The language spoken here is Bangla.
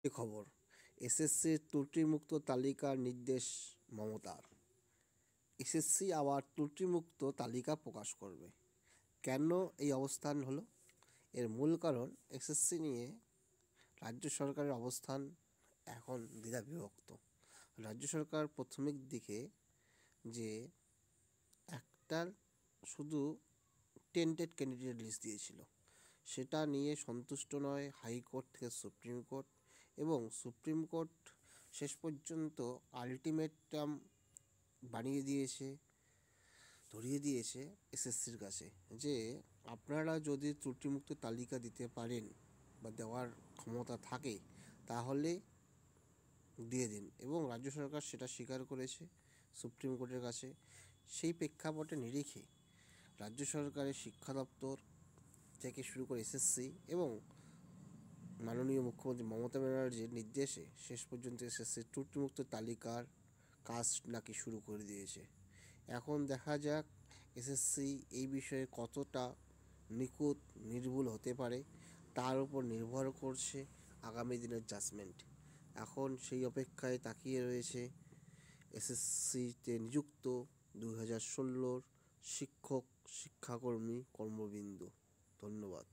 খবর, এসএসসির ত্রুটিমুক্ত তালিকার নির্দেশ মমতার। এসএসসি আবার ত্রুটিমুক্ত তালিকা প্রকাশ করবে। কেন এই অবস্থান হলো? এর মূল কারণ, এসএসসি নিয়ে রাজ্য সরকারের অবস্থান এখন দ্বিধাবিভক্ত। রাজ্য সরকার প্রাথমিক দিকে যে একটা শুধু টেন্টেড ক্যান্ডিডেট লিস্ট দিয়েছিল, সেটা নিয়ে সন্তুষ্ট নয় হাইকোর্ট থেকে সুপ্রিম কোর্ট, এবং সুপ্রিম কোর্ট শেষ পর্যন্ত আলটিমেটাম ধরিয়ে দিয়েছে এসএসসির কাছে যে আপনারা যদি ত্রুটিমুক্ত তালিকা দিতে পারেন বা দেওয়ার ক্ষমতা থাকে তাহলে দিয়ে দিন, এবং রাজ্য সরকার সেটা স্বীকার করেছে সুপ্রিম কোর্টের কাছে। সেই প্রেক্ষাপটে নিরিখে রাজ্য সরকারের শিক্ষা দপ্তর থেকে শুরু করে এসএসসি এবং মাননীয় মুখ্যমন্ত্রী মমতা ব্যানার্জির নির্দেশে শেষ পর্যন্ত এসএসসির ত্রুটিমুক্ত তালিকার কাজ নাকি শুরু করে দিয়েছে। এখন দেখা যাক এসএসসি এই বিষয়ে কতটা নিখুঁত নির্ভুল হতে পারে, তার উপর নির্ভর করছে আগামী দিনের জাজমেন্ট। এখন সেই অপেক্ষায় তাকিয়ে রয়েছে এসএসসিতে নিযুক্ত 2016 শিক্ষক শিক্ষাকর্মী কর্মবৃন্দ। ধন্যবাদ।